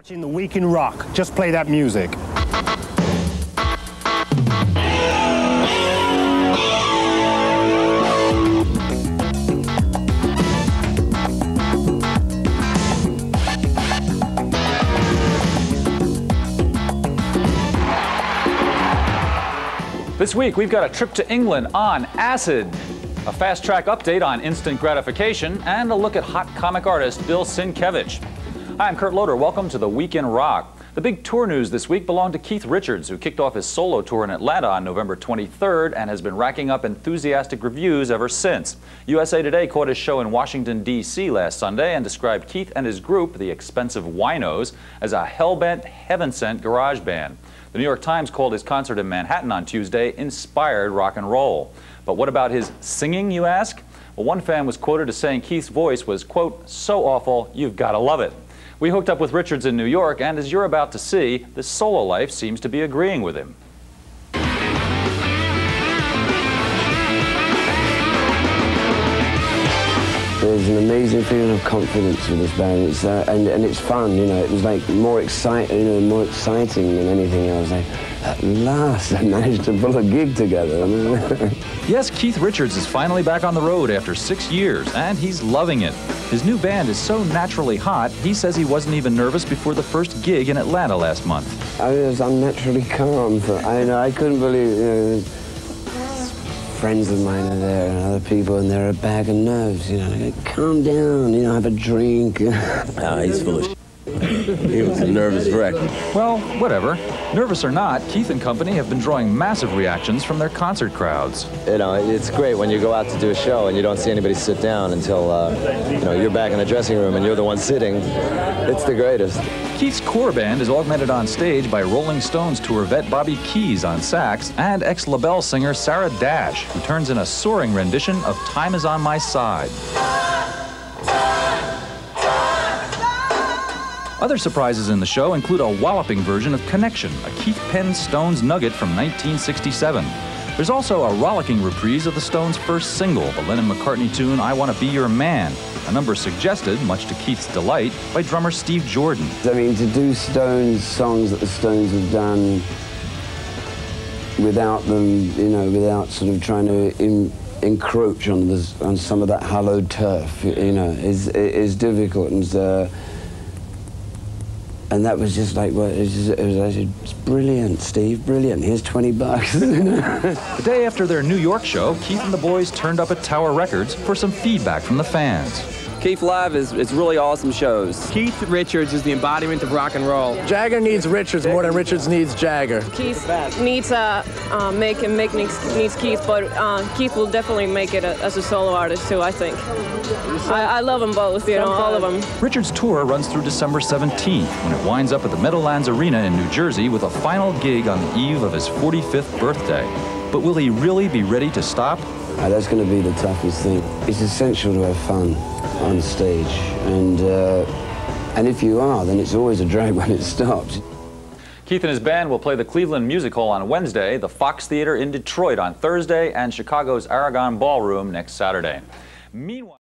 Watching the Week in Rock. Just play that music. This week, we've got a trip to England on acid, a fast-track update on instant gratification, and a look at hot comic artist Bill Sienkiewicz. Hi, I'm Kurt Loder. Welcome to the Week in Rock. The big tour news this week belonged to Keith Richards, who kicked off his solo tour in Atlanta on November 23rd and has been racking up enthusiastic reviews ever since. USA Today caught his show in Washington, D.C. last Sunday and described Keith and his group, the Expensive Winos, as a hell-bent, heaven-sent garage band. The New York Times called his concert in Manhattan on Tuesday inspired rock and roll. But what about his singing, you ask? Well, one fan was quoted as saying Keith's voice was, quote, so awful, you've got to love it. We hooked up with Richards in New York, and as you're about to see, the solo life seems to be agreeing with him. There's an amazing feeling of confidence with this band, and it's fun, you know. It was like more exciting, more exciting than anything else. Like, at last, I managed to pull a gig together. Yes, Keith Richards is finally back on the road after 6 years, and he's loving it. His new band is so naturally hot, he says he wasn't even nervous before the first gig in Atlanta last month. I was unnaturally calm. I couldn't believe, you know, friends of mine are there and other people, and they're a bag of nerves, you know. Like, calm down, you know, have a drink. He's full of shit. He was a nervous wreck. Well, whatever. Nervous or not, Keith and company have been drawing massive reactions from their concert crowds. You know, it's great when you go out to do a show and you don't see anybody sit down until, you know, you're back in the dressing room and you're the one sitting. It's the greatest. Keith's core band is augmented on stage by Rolling Stones tour vet Bobby Keys on sax and ex-LaBelle singer Sarah Dash, who turns in a soaring rendition of Time Is On My Side. Other surprises in the show include a walloping version of Connection, a Keith penned Stones nugget from 1967. There's also a rollicking reprise of the Stones' first single, the Lennon-McCartney tune I Want to Be Your Man, a number suggested, much to Keith's delight, by drummer Steve Jordan. I mean, to do Stones songs that the Stones have done without them, you know, without sort of trying to encroach on some of that hallowed turf, you know, is difficult. And that was just like, well, it's brilliant, Steve, brilliant. Here's 20 bucks. The day after their New York show, Keith and the boys turned up at Tower Records for some feedback from the fans. Keith Live is really awesome shows. Keith Richards is the embodiment of rock and roll. Jagger needs Richards more than Richards needs Jagger. Keith needs Mick and Mick needs Keith, but Keith will definitely make it as a solo artist too, I think. I love them both, you know, all of them. Richards' tour runs through December 17th, when it winds up at the Meadowlands Arena in New Jersey with a final gig on the eve of his 45th birthday. But will he really be ready to stop? That's going to be the toughest thing. It's essential to have fun on stage, and if you are, then it's always a drag when it stops. Keith and his band will play the Cleveland Music Hall on Wednesday, the Fox Theater in Detroit on Thursday, and Chicago's Aragon Ballroom next Saturday. Meanwhile,